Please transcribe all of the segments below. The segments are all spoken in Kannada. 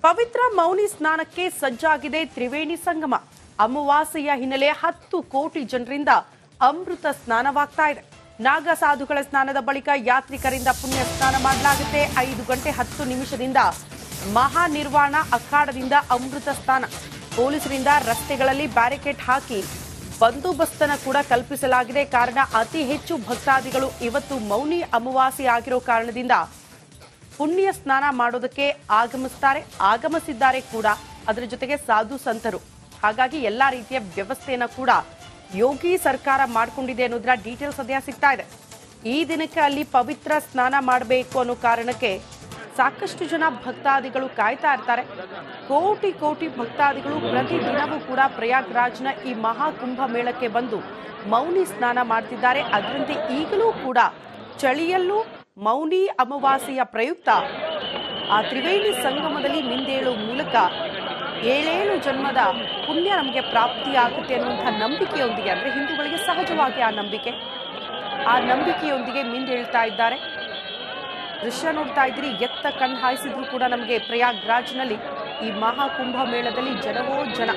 ಪವಿತ್ರ ಮೌನಿ ಸ್ನಾನಕ್ಕೆ ಸಜ್ಜಾಗಿದೆ ತ್ರಿವೇಣಿ ಸಂಗಮ. ಅಮಾವಾಸ್ಯೆಯ ಹಿನ್ನೆಲೆ 10 ಕೋಟಿ ಜನರಿಂದ ಅಮೃತ ಸ್ನಾನವಾಗ್ತಾ ಇದೆ. ನಾಗ ಸಾಧುಗಳ ಸ್ನಾನದ ಬಳಿಕ ಯಾತ್ರಿಕರಿಂದ ಪುಣ್ಯ ಸ್ನಾನ ಮಾಡಲಾಗುತ್ತೆ. 5 ಗಂಟೆ 10 ನಿಮಿಷದಿಂದ ಮಹಾನಿರ್ವಾಣ ಅಖಾಡದಿಂದ ಅಮೃತ ಸ್ನಾನ. ಪೊಲೀಸರಿಂದ ರಸ್ತೆಗಳಲ್ಲಿ ಬ್ಯಾರಿಕೇಡ್ ಹಾಕಿ ಬಂದೋಬಸ್ತನ್ನು ಕೂಡ ಕಲ್ಪಿಸಲಾಗಿದೆ. ಕಾರಣ ಅತಿ ಹೆಚ್ಚು ಭಕ್ತಾದಿಗಳು ಇವತ್ತು ಮೌನಿ ಅಮಾವಾಸ್ಯೆ ಆಗಿರೋ ಕಾರಣದಿಂದ ಪುಣ್ಯ ಸ್ನಾನ ಮಾಡೋದಕ್ಕೆ ಆಗಮಿಸಿದ್ದಾರೆ ಕೂಡ. ಅದರ ಜೊತೆಗೆ ಸಾಧು ಸಂತರು. ಹಾಗಾಗಿ ಎಲ್ಲಾ ರೀತಿಯ ವ್ಯವಸ್ಥೆಯನ್ನು ಕೂಡ ಯೋಗಿ ಸರ್ಕಾರ ಮಾಡಿಕೊಂಡಿದೆ ಅನ್ನೋದರ ಡೀಟೇಲ್ಸ್ ಸದ್ಯ ಸಿಗ್ತಾ ಇದೆ. ಈ ದಿನಕ್ಕೆ ಅಲ್ಲಿ ಪವಿತ್ರ ಸ್ನಾನ ಮಾಡಬೇಕು ಅನ್ನೋ ಕಾರಣಕ್ಕೆ ಸಾಕಷ್ಟು ಜನ ಭಕ್ತಾದಿಗಳು ಕಾಯ್ತಾ ಇರ್ತಾರೆ. ಕೋಟಿ ಕೋಟಿ ಭಕ್ತಾದಿಗಳು ಪ್ರತಿದಿನವೂ ಕೂಡ ಪ್ರಯಾಗ್ರಾಜ್ನ ಈ ಮಹಾಕುಂಭ ಮೇಳಕ್ಕೆ ಬಂದು ಮೌನಿ ಸ್ನಾನ ಮಾಡ್ತಿದ್ದಾರೆ. ಅದರಂತೆ ಈಗಲೂ ಕೂಡ ಚಳಿಯಲ್ಲೂ ಮೌನಿ ಅಮಾವಾಸ್ಯೆಯ ಪ್ರಯುಕ್ತ ಆ ತ್ರಿವೇಣಿ ಸಂಗಮದಲ್ಲಿ ಮಿಂದೇಳುವ ಮೂಲಕ 7 ಜನ್ಮದ ಪುಣ್ಯ ನಮಗೆ ಪ್ರಾಪ್ತಿಯಾಗುತ್ತೆ ಅನ್ನುವಂಥ ನಂಬಿಕೆಯೊಂದಿಗೆ, ಅಂದರೆ ಹಿಂದೂಗಳಿಗೆ ಸಹಜವಾಗಿ ಆ ನಂಬಿಕೆಯೊಂದಿಗೆ ಮಿಂದೇಳ್ತಾ ಇದ್ದಾರೆ. ದೃಶ್ಯ ನೋಡ್ತಾ ಇದ್ದೀರಿ. ಎತ್ತ ಕಣ್ಣು ಹಾಯಿಸಿದ್ರು ಕೂಡ ನಮಗೆ ಪ್ರಯಾಗ್ರಾಜ್ನಲ್ಲಿ ಈ ಮಹಾಕುಂಭ ಮೇಳದಲ್ಲಿ ಜನವೋ ಜನ.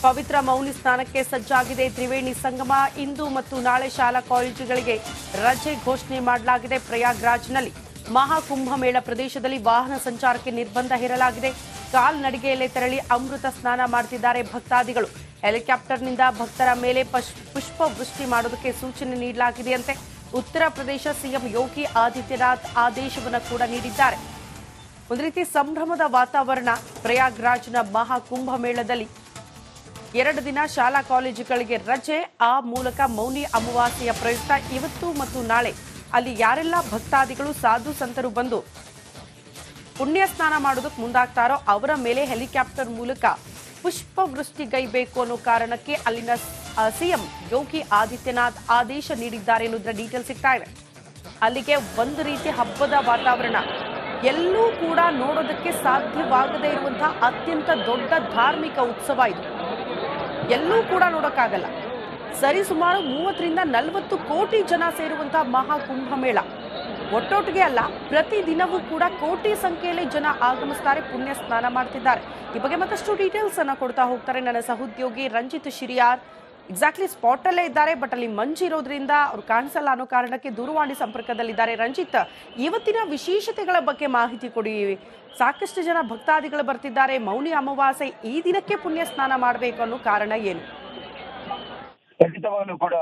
ಪವಿತ್ರ ಮೌನಿ ಸ್ನಾನಕ್ಕೆ ಸಜ್ಜಾಗಿದೆ ತ್ರಿವೇಣಿ ಸಂಗಮ. ಇಂದು ಮತ್ತು ನಾಳೆ ಶಾಲಾ ಕಾಲೇಜುಗಳಿಗೆ ರಜೆ ಘೋಷಣೆ ಮಾಡಲಾಗಿದೆ. ಪ್ರಯಾಗ್ರಾಜ್ನಲ್ಲಿ ಮಹಾಕುಂಭ ಮೇಳ ಪ್ರದೇಶದಲ್ಲಿ ವಾಹನ ಸಂಚಾರಕ್ಕೆ ನಿರ್ಬಂಧ ಹೇರಲಾಗಿದೆ. ಕಾಲ್ನಡಿಗೆಯಲ್ಲೇ ತೆರಳಿ ಅಮೃತ ಸ್ನಾನ ಮಾಡ್ತಿದ್ದಾರೆ ಭಕ್ತಾದಿಗಳು. ಹೆಲಿಕಾಪ್ಟರ್ನಿಂದ ಭಕ್ತರ ಮೇಲೆ ಪುಷ್ಪ ವೃಷ್ಟಿ ಮಾಡೋದಕ್ಕೆ ಸೂಚನೆ ನೀಡಲಾಗಿದೆಯಂತೆ. ಉತ್ತರ ಪ್ರದೇಶ ಸಿಎಂ ಯೋಗಿ ಆದಿತ್ಯನಾಥ್ ಆದೇಶವನ್ನು ಕೂಡ ನೀಡಿದ್ದಾರೆ. ಒಂದು ರೀತಿ ಸಂಭ್ರಮದ ವಾತಾವರಣ ಪ್ರಯಾಗ್ರಾಜ್ನ ಮಹಾಕುಂಭ ಮೇಳದಲ್ಲಿ. 2 ದಿನ ಶಾಲಾ ಕಾಲೇಜುಗಳಿಗೆ ರಜೆ. ಆ ಮೂಲಕ ಮೌನಿ ಅಮಾವಾಸ್ಯೆಯ ಪ್ರಯುಕ್ತ ಇವತ್ತು ಮತ್ತು ನಾಳೆ ಅಲ್ಲಿ ಯಾರೆಲ್ಲ ಭಕ್ತಾದಿಗಳು ಸಾಧು ಸಂತರು ಬಂದು ಪುಣ್ಯ ಸ್ನಾನ ಮಾಡೋದಕ್ಕೆ ಮುಂದಾಗ್ತಾರೋ ಅವರ ಮೇಲೆ ಹೆಲಿಕಾಪ್ಟರ್ ಮೂಲಕ ಪುಷ್ಪವೃಷ್ಟಿಗೈಬೇಕು ಅನ್ನೋ ಕಾರಣಕ್ಕೆ ಅಲ್ಲಿನ ಸಿಎಂ ಯೋಗಿ ಆದಿತ್ಯನಾಥ್ ಆದೇಶ ನೀಡಿದ್ದಾರೆ ಅನ್ನೋದರ ಡೀಟೇಲ್ ಸಿಗ್ತಾ ಇದೆ. ಅಲ್ಲಿಗೆ ಒಂದು ರೀತಿ ಹಬ್ಬದ ವಾತಾವರಣ. ಎಲ್ಲೂ ಕೂಡ ನೋಡೋದಕ್ಕೆ ಸಾಧ್ಯವಾಗದೇ ಇರುವಂತಹ ಅತ್ಯಂತ ದೊಡ್ಡ ಧಾರ್ಮಿಕ ಉತ್ಸವ ಇದು. ಎಲ್ಲೂ ಕೂಡ ನೋಡೋಕ್ಕಾಗಲ್ಲ. ಸರಿ ಸುಮಾರು 30ರಿಂದ 40 ಕೋಟಿ ಜನ ಸೇರುವಂತಹ ಮಹಾಕುಂಭ ಮೇಳ. ಒಟ್ಟೊಟ್ಟಿಗೆ ಅಲ್ಲ, ಪ್ರತಿದಿನವೂ ಕೂಡ ಕೋಟಿ ಸಂಖ್ಯೆಯಲ್ಲಿ ಜನ ಆಗಮಿಸ್ತಾರೆ, ಪುಣ್ಯ ಸ್ನಾನ ಮಾಡ್ತಿದ್ದಾರೆ. ಈ ಬಗ್ಗೆ ಮತ್ತಷ್ಟು ಡೀಟೇಲ್ಸ್ ಅನ್ನ ಕೊಡ್ತಾ ಹೋಗ್ತಾರೆ ನನ್ನ ಸಹೋದ್ಯೋಗಿ ರಂಜಿತ್ ಶಿರಿಯಾರ್. ಎಕ್ಸಾಕ್ಟ್ಲಿ ಸ್ಪಾಟ್ ಅಲ್ಲೇ ಇದ್ದಾರೆ, ಬಟ್ ಅಲ್ಲಿ ಮಂಜು ಇರೋದ್ರಿಂದ ಅವ್ರು ಕಾಣಿಸಲ್ಲ ಅನ್ನೋ ಕಾರಣಕ್ಕೆ ದೂರವಾಣಿ ಸಂಪರ್ಕದಲ್ಲಿದ್ದಾರೆ. ರಂಜಿತ್, ಇವತ್ತಿನ ವಿಶೇಷತೆಗಳ ಬಗ್ಗೆ ಮಾಹಿತಿ ಕೊಡಿ. ಸಾಕಷ್ಟು ಜನ ಭಕ್ತಾದಿಗಳು ಬರ್ತಿದ್ದಾರೆ. ಮೌನಿ ಅಮಾವಾಸ್ಯೆ ಈ ದಿನಕ್ಕೆ ಪುಣ್ಯ ಸ್ನಾನ ಮಾಡಬೇಕು ಅನ್ನೋ ಕಾರಣ ಏನು? ಖಂಡಿತವಾಗ್ಲೂ ಕೂಡ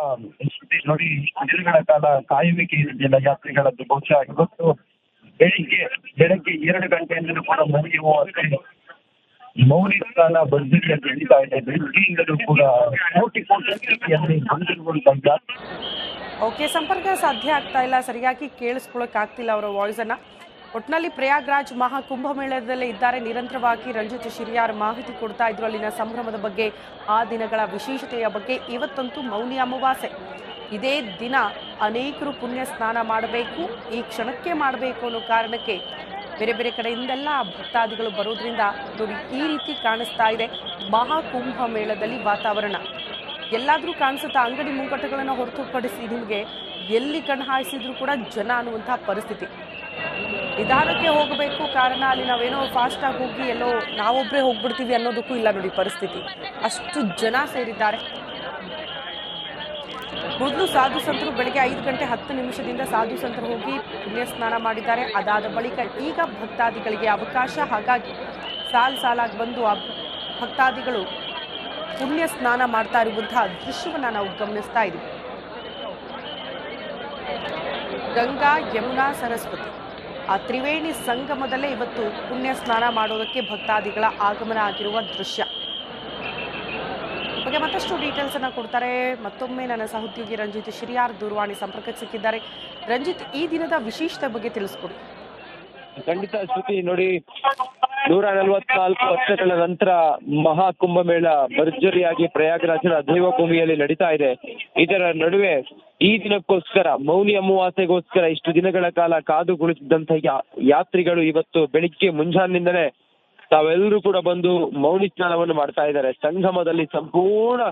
ನೋಡಿ, ದಿನಗಳ ಕಾಲ ಕಾಯುವಿಕೆ ಇದೆಯಲ್ಲ ಯಾತ್ರಿಗಳದ್ದು. ಬಹುಶಃ ಇವತ್ತು ಬೆಳಗ್ಗೆ 2 ಗಂಟೆಯಿಂದಲೂ ಕೂಡ ಮೌನಿ ಸ್ನಾನ ಭರ್ಜರಿಯಾಗಿ ನಡೀತಾ ಇದೆ. ಬೆಳಗ್ಗೆಯಿಂದಲೂ ಕೂಡ ಕೋಟಿ ಸಂಖ್ಯೆಯಲ್ಲಿ ಬಂದಿರುವಂತಹ. ಓಕೆ, ಸಂಪರ್ಕ ಸಾಧ್ಯ ಆಗ್ತಾ ಇಲ್ಲ, ಸರಿಯಾಗಿ ಕೇಳಿಸ್ಕೊಳಕ್ ಆಗ್ತಿಲ್ಲ ಅವರ ವಾಯ್ಸ್ ಅನ್ನ. ಒಟ್ನಲ್ಲಿ ಪ್ರಯಾಗ್ರಾಜ್ ಮಹಾಕುಂಭ ಮೇಳದಲ್ಲೇ ಇದ್ದಾರೆ. ನಿರಂತರವಾಗಿ ರಂಜಿತ್ ಶಿರಿಯಾರ್ ಮಾಹಿತಿ ಕೊಡ್ತಾ ಇದ್ರು ಅಲ್ಲಿನ ಸಂಭ್ರಮದ ಬಗ್ಗೆ, ಆ ದಿನಗಳ ವಿಶೇಷತೆಯ ಬಗ್ಗೆ. ಇವತ್ತಂತೂ ಮೌನಿ ಅಮಾವಾಸ್ಯೆ. ಇದೇ ದಿನ ಅನೇಕರು ಪುಣ್ಯ ಸ್ನಾನ ಮಾಡಬೇಕು, ಈ ಕ್ಷಣಕ್ಕೆ ಮಾಡಬೇಕು ಅನ್ನೋ ಕಾರಣಕ್ಕೆ ಬೇರೆ ಬೇರೆ ಕಡೆಯಿಂದೆಲ್ಲ ಭಕ್ತಾದಿಗಳು ಬರೋದ್ರಿಂದ ನೋಡಿ ಈ ರೀತಿ ಕಾಣಿಸ್ತಾ ಇದೆ ಮಹಾಕುಂಭ ಮೇಳದಲ್ಲಿ ವಾತಾವರಣ. ಎಲ್ಲಾದರೂ ಕಾಣಿಸುತ್ತಾ ಅಂಗಡಿ ಮುಂಗಟ್ಟುಗಳನ್ನು ಹೊರತುಪಡಿಸಿ ನಿಮಗೆ ಎಲ್ಲಿ ಕಣ್ಣು ಹಾಯಿಸಿದ್ರು ಕೂಡ ಜನ ಅನ್ನುವಂತಹ ಪರಿಸ್ಥಿತಿ. ನಿಧಾನಕ್ಕೆ ಹೋಗಬೇಕು, ಕಾರಣ ಅಲ್ಲಿ ನಾವೇನೋ ಫಾಸ್ಟ್ ಆಗಿ ಹೋಗಿ ಎಲ್ಲೋ ನಾವೊಬ್ಬರೇ ಹೋಗ್ಬಿಡ್ತೀವಿ ಅನ್ನೋದಕ್ಕೂ ಇಲ್ಲ ನೋಡಿ ಪರಿಸ್ಥಿತಿ. ಅಷ್ಟು ಜನ ಸೇರಿದ್ದಾರೆ. ಮೊದಲು ಸಾಧು ಸಂತರು ಬೆಳಗ್ಗೆ 5:10 ಸಾಧು ಸಂತರು ಹೋಗಿ ಪುಣ್ಯ ಸ್ನಾನ ಮಾಡಿದ್ದಾರೆ. ಅದಾದ ಬಳಿಕ ಈಗ ಭಕ್ತಾದಿಗಳಿಗೆ ಅವಕಾಶ, ಹಾಗಾಗಿ ಸಾಲಾಗಿ ಬಂದು ಭಕ್ತಾದಿಗಳು ಪುಣ್ಯ ಸ್ನಾನ ಮಾಡ್ತಾ ಇರುವಂತಹ ದೃಶ್ಯವನ್ನ ನಾವು ಗಮನಿಸ್ತಾ ಇದ್ದೀವಿ. ಗಂಗಾ, ಯಮುನಾ, ಸರಸ್ವತಿ ಆ ತ್ರಿವೇಣಿ ಸಂಗಮದಲ್ಲೇ ಇವತ್ತು ಪುಣ್ಯ ಸ್ನಾನ ಮಾಡೋದಕ್ಕೆ ಭಕ್ತಾದಿಗಳ ಆಗಮನ ಆಗಿರುವ ದೃಶ್ಯ. ಬಗ್ಗೆ ಮತ್ತಷ್ಟು ಡೀಟೇಲ್ಸ್ ಅನ್ನ ಕೊಡ್ತಾರೆ ಮತ್ತೊಮ್ಮೆ ನನ್ನ ಸಹೋದ್ಯೋಗಿ ರಂಜಿತ್ ಶಿರಿಯಾರ್ ದೂರವಾಣಿ ಸಂಪರ್ಕಕ್ಕೆ ಸಿಕ್ಕಿದ್ದಾರೆ. ರಂಜಿತ್, ಈ ದಿನದ ವಿಶೇಷತೆ ಬಗ್ಗೆ ತಿಳಿಸ್ಕೊಡಿ. ಖಂಡಿತ ಶ್ರುತಿ, ನೋಡಿ 144 ವರ್ಷಗಳ ನಂತರ ಮಹಾ ಕುಂಭಮೇಳ ಭರ್ಜರಿಯಾಗಿ ಪ್ರಯಾಗರಾಜನ ದೇವಭೂಮಿಯಲ್ಲಿ ನಡೀತಾ ಇದೆ. ಇದರ ನಡುವೆ ಈ ದಿನಕ್ಕೋಸ್ಕರ ಮೌನಿ ಅಮಾವಾಸ್ಯೆಗೋಸ್ಕರ ಇಷ್ಟು ದಿನಗಳ ಕಾಲ ಕಾದು ಕುಳಿತಿದ್ದಂತಹ ಯಾತ್ರಿಗಳು ಇವತ್ತು ಬೆಳಿಗ್ಗೆ ಮುಂಜಾನಿಂದಲೇ ತಾವೆಲ್ಲರೂ ಕೂಡ ಬಂದು ಮೌನಿ ಸ್ನಾನವನ್ನು ಮಾಡ್ತಾ ಇದ್ದಾರೆ. ಸಂಗಮದಲ್ಲಿ ಸಂಪೂರ್ಣ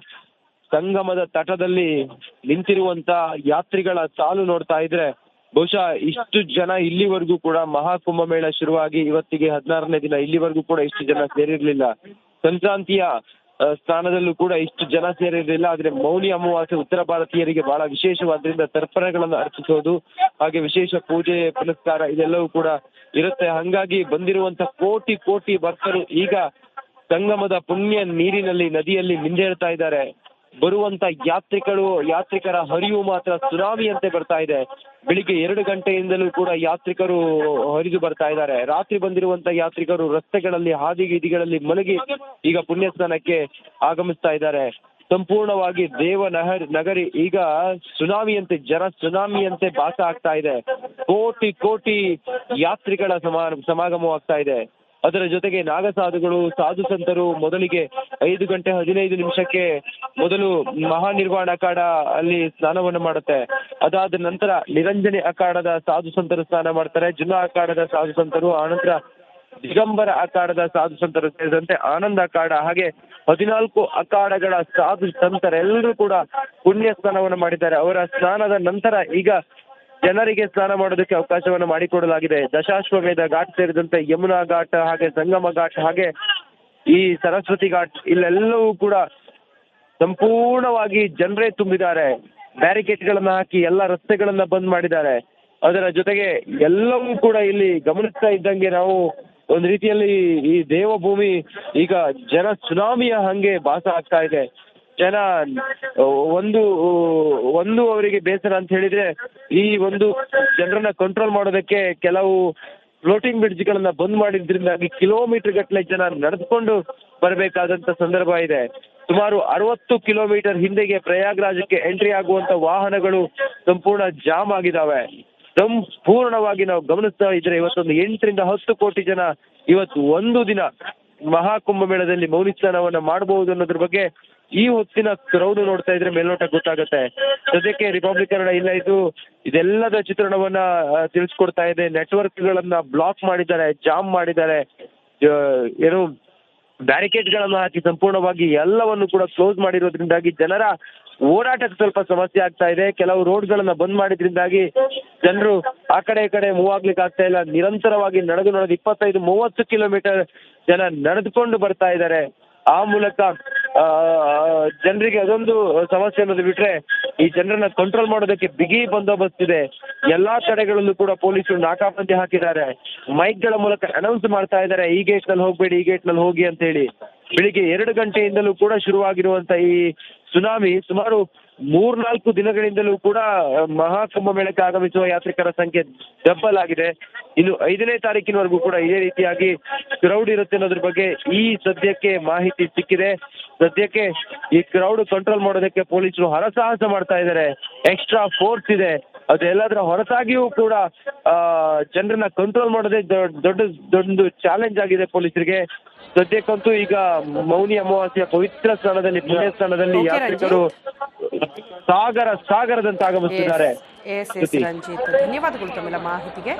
ಸಂಗಮದ ತಟದಲ್ಲಿ ನಿಂತಿರುವಂತ ಯಾತ್ರಿಗಳ ಸಾಲು ನೋಡ್ತಾ ಇದ್ರೆ ಬಹುಶಃ ಇಷ್ಟು ಜನ ಇಲ್ಲಿವರೆಗೂ ಕೂಡ ಮಹಾ ಕುಂಭಮೇಳ ಶುರುವಾಗಿ ಇವತ್ತಿಗೆ 16ನೇ ದಿನ, ಇಲ್ಲಿವರೆಗೂ ಕೂಡ ಇಷ್ಟು ಜನ ಸೇರಿರ್ಲಿಲ್ಲ. ಸಂಕ್ರಾಂತಿಯ ಸ್ಥಾನದಲ್ಲೂ ಕೂಡ ಇಷ್ಟು ಜನ ಸೇರಿರಲಿಲ್ಲ. ಆದ್ರೆ ಮೌನಿ ಅಮಾವಾಸ್ಯೆ ಉತ್ತರ ಭಾರತೀಯರಿಗೆ ಬಹಳ ವಿಶೇಷವಾದ್ರಿಂದ ತರ್ಪಣಗಳನ್ನು ಅರ್ಪಿಸೋದು, ಹಾಗೆ ವಿಶೇಷ ಪೂಜೆ ಪುನಸ್ಕಾರ ಇದೆಲ್ಲವೂ ಕೂಡ ಇರುತ್ತೆ. ಹಂಗಾಗಿ ಬಂದಿರುವಂತ ಕೋಟಿ ಭಕ್ತರು ಈಗ ಸಂಗಮದ ಪುಣ್ಯ ನೀರಿನಲ್ಲಿ ನದಿಯಲ್ಲಿ ಮಿಂದೇಳ್ತಾ ಇದ್ದಾರೆ. ಬರುವಂತ ಯಾತ್ರಿಕರ ಹರಿವು ಮಾತ್ರ ಸುನಾಮಿಯಂತೆ ಬರ್ತಾ ಇದೆ. ಬೆಳಿಗ್ಗೆ 2 ಗಂಟೆಯಿಂದಲೂ ಕೂಡ ಯಾತ್ರಿಕರು ಹರಿದು ಬರ್ತಾ ಇದ್ದಾರೆ. ರಾತ್ರಿ ಬಂದಿರುವಂತ ಯಾತ್ರಿಕರು ರಸ್ತೆಗಳಲ್ಲಿ ಹಾದಿಗಳಲ್ಲಿ ಮಲಗಿ ಈಗ ಪುಣ್ಯ ಸ್ನಾನಕ್ಕೆ ಆಗಮಿಸ್ತಾ ಇದ್ದಾರೆ. ಸಂಪೂರ್ಣವಾಗಿ ನಗರಿ ಈಗ ಸುನಾಮಿಯಂತೆ ಭಾಸ ಆಗ್ತಾ ಇದೆ. ಕೋಟಿ ಯಾತ್ರಿಗಳ ಸಮಾಗಮವಾಗ್ತಾ ಇದೆ. ಅದರ ಜೊತೆಗೆ ನಾಗಸಾಧುಗಳು, ಸಾಧು ಸಂತರು ಮೊದಲಿಗೆ 5:15 ಮೊದಲು ಮಹಾನಿರ್ವಾಣ ಅಖಾಡ ಅಲ್ಲಿ ಸ್ನಾನವನ್ನು ಮಾಡುತ್ತೆ. ಅದಾದ ನಂತರ ನಿರಂಜನೆ ಅಖಾಡದ ಸಾಧು ಸಂತರು ಸ್ನಾನ ಮಾಡ್ತಾರೆ. ಜುನಾ ಅಖಾಡದ ಸಾಧು ಸಂತರು, ಆನಂತರ ದಿಗಂಬರ ಅಖಾಡದ ಸಾಧು ಸಂತರು ಸೇರಿದಂತೆ ಆನಂದ ಅಖಾಡ, ಹಾಗೆ 14 ಅಖಾಡಗಳ ಸಾಧು ಸಂತರೆಲ್ಲರೂ ಕೂಡ ಪುಣ್ಯ ಸ್ನಾನವನ್ನು ಮಾಡಿದ್ದಾರೆ. ಅವರ ಸ್ನಾನದ ನಂತರ ಈಗ ಜನರಿಗೆ ಸ್ನಾನ ಮಾಡೋದಕ್ಕೆ ಅವಕಾಶವನ್ನು ಮಾಡಿಕೊಡಲಾಗಿದೆ. ದಶಾಶ್ವಮೇಧ ಘಾಟ್ ಸೇರಿದಂತೆ ಯಮುನಾ ಘಾಟ್, ಹಾಗೆ ಸಂಗಮ ಘಾಟ್, ಹಾಗೆ ಈ ಸರಸ್ವತಿ ಘಾಟ್ ಇಲ್ಲೆಲ್ಲವೂ ಕೂಡ ಸಂಪೂರ್ಣವಾಗಿ ಜನರೇ ತುಂಬಿದ್ದಾರೆ. ಬ್ಯಾರಿಕೇಡ್ಗಳನ್ನ ಹಾಕಿ ಎಲ್ಲ ರಸ್ತೆಗಳನ್ನ ಬಂದ್ ಮಾಡಿದ್ದಾರೆ. ಅದರ ಜೊತೆಗೆ ಎಲ್ಲವೂ ಕೂಡ ಇಲ್ಲಿ ಗಮನಿಸ್ತಾ ಇದ್ದಂಗೆ ನಾವು ಒಂದು ರೀತಿಯಲ್ಲಿ ಈ ದೇವಭೂಮಿ ಈಗ ಜನ ಸುನಾಮಿಯ ಹಂಗೆ ಭಾಸ ಆಗ್ತಾ ಇದೆ. ಜನ ಒಂದು ಅವರಿಗೆ ಬೇಸರ ಅಂತ ಹೇಳಿದ್ರೆ, ಈ ಒಂದು ಜನರನ್ನ ಕಂಟ್ರೋಲ್ ಮಾಡೋದಕ್ಕೆ ಕೆಲವು ಫ್ಲೋಟಿಂಗ್ ಬ್ರಿಡ್ಜ್ಗಳನ್ನ ಬಂದ್ ಮಾಡಿದ್ರಿಂದಾಗಿ ಕಿಲೋಮೀಟರ್ ಗಟ್ಟಲೆ ಜನ ನಡೆದುಕೊಂಡು ಬರಬೇಕಾದಂತ ಸಂದರ್ಭ ಇದೆ. ಸುಮಾರು 60 ಕಿಲೋಮೀಟರ್ ಹಿಂದೆಗೆ ಪ್ರಯಾಗ್ರಾಜಕ್ಕೆ ಎಂಟ್ರಿ ಆಗುವಂತ ವಾಹನಗಳು ಸಂಪೂರ್ಣ ಜಾಮ್ ಆಗಿದ್ದಾವೆ. ಸಂಪೂರ್ಣವಾಗಿ ನಾವು ಗಮನಿಸ್ತಾ ಇದ್ರೆ ಇವತ್ತೊಂದು 8 ರಿಂದ 10 ಕೋಟಿ ಜನ ಇವತ್ತು ಒಂದು ದಿನ ಮಹಾಕುಂಭಮೇಳದಲ್ಲಿ ಮೌನಿ ಸ್ನಾನವನ್ನ ಮಾಡಬಹುದು ಅನ್ನೋದ್ರ ಬಗ್ಗೆ ಈ ಹೊತ್ತಿನ ಕ್ರೌಡ್ ನೋಡ್ತಾ ಇದ್ರೆ ಮೇಲ್ನೋಟ ಗೊತ್ತಾಗುತ್ತೆ. ಸದ್ಯಕ್ಕೆ ರಿಪಬ್ಲಿಕ್ ಕನ್ನಡ ಇಲ್ಲ ಇದೆಲ್ಲದ ಚಿತ್ರಣವನ್ನ ತಿಳಿಸ್ಕೊಡ್ತಾ ಇದೆ. ನೆಟ್ವರ್ಕ್ಗಳನ್ನ ಬ್ಲಾಕ್ ಮಾಡಿದ್ದಾರೆ, ಜಾಮ್ ಮಾಡಿದ್ದಾರೆ, ಏನು ಬ್ಯಾರಿಕೇಡ್ಗಳನ್ನ ಹಾಕಿ ಸಂಪೂರ್ಣವಾಗಿ ಎಲ್ಲವನ್ನು ಕೂಡ ಕ್ಲೋಸ್ ಮಾಡಿರೋದ್ರಿಂದಾಗಿ ಜನರ ಓಡಾಟಕ್ಕೆ ಸ್ವಲ್ಪ ಸಮಸ್ಯೆ ಆಗ್ತಾ ಇದೆ. ಕೆಲವು ರೋಡ್ಗಳನ್ನ ಬಂದ್ ಮಾಡಿದ್ರಿಂದಾಗಿ ಜನರು ಆ ಕಡೆ ಈ ಕಡೆ ಮೂವ್ ಆಗ್ಲಿಕ್ಕೆ ಆಗ್ತಾ ಇಲ್ಲ. ನಿರಂತರವಾಗಿ ನಡೆದು 25-30 ಕಿಲೋಮೀಟರ್ ಜನ ನಡೆದುಕೊಂಡು ಬರ್ತಾ ಇದ್ದಾರೆ. ಆ ಮೂಲಕ ಜನರಿಗೆ ಅದೊಂದು ಸಮಸ್ಯೆ ಅನ್ನೋದು ಬಿಟ್ರೆ ಈ ಜನರನ್ನ ಕಂಟ್ರೋಲ್ ಮಾಡೋದಕ್ಕೆ ಬಿಗಿ ಬಂದೋಬಸ್ತ್ ಇದೆ. ಎಲ್ಲಾ ಕಡೆಗಳಲ್ಲೂ ಕೂಡ ಪೊಲೀಸರು ನಾಕಾಬಂದಿ ಹಾಕಿದ್ದಾರೆ. ಮೈಕ್ಗಳ ಮೂಲಕ ಅನೌನ್ಸ್ ಮಾಡ್ತಾ ಇದ್ದಾರೆ, ಈ ಗೇಟ್ ನಲ್ಲಿ ಹೋಗ್ಬೇಡಿ, ಈ ಗೇಟ್ ನಲ್ಲಿ ಹೋಗಿ ಅಂತ ಹೇಳಿ. ಬೆಳಿಗ್ಗೆ 2 ಗಂಟೆಯಿಂದಲೂ ಕೂಡ ಶುರುವಾಗಿರುವಂತ ಈ ಸುನಾಮಿ ಸುಮಾರು 3-4 ದಿನಗಳಿಂದಲೂ ಕೂಡ ಮಹಾಕುಂಭಮೇಳಕ್ಕೆ ಆಗಮಿಸುವ ಯಾತ್ರಿಕರ ಸಂಖ್ಯೆ ಡಬಲ್ ಆಗಿದೆ. ಇನ್ನು 5ನೇ ತಾರೀಕಿನವರೆಗೂ ಕೂಡ ಇದೇ ರೀತಿಯಾಗಿ ಕ್ರೌಡ್ ಇರುತ್ತೆ ಅನ್ನೋದ್ರ ಬಗ್ಗೆ ಈ ಸದ್ಯಕ್ಕೆ ಮಾಹಿತಿ ಸಿಕ್ಕಿದೆ. ಸದ್ಯಕ್ಕೆ ಈ ಕ್ರೌಡ್ ಕಂಟ್ರೋಲ್ ಮಾಡೋದಕ್ಕೆ ಪೊಲೀಸರು ಹರಸಾಹಸ ಮಾಡ್ತಾ ಇದ್ದಾರೆ. ಎಕ್ಸ್ಟ್ರಾ ಫೋರ್ಸ್ ಇದೆ. ಅದೆಲ್ಲದರ ಹೊರತಾಗಿಯೂ ಕೂಡ ಜನರನ್ನ ಕಂಟ್ರೋಲ್ ಮಾಡೋದೇ ದೊಡ್ಡ ಚಾಲೆಂಜ್ ಆಗಿದೆ ಪೊಲೀಸರಿಗೆ. ಸದ್ಯಕ್ಕಂತೂ ಈಗ ಮೌನಿ ಅಮಾವಾಸ್ಯೆಯ ಪವಿತ್ರ ಸ್ಥಾನದಲ್ಲಿ ಪುಣ್ಯ ಸ್ಥಾನದಲ್ಲಿ ಯಾತ್ರಿಕರು ಸಾಗರದಂತೆ ಆಗಮಿಸುತ್ತಿದ್ದಾರೆ. ರಂಜಿತ್, ಧನ್ಯವಾದಗಳು ತಮ್ಮೆಲ್ಲ ಮಾಹಿತಿಗೆ.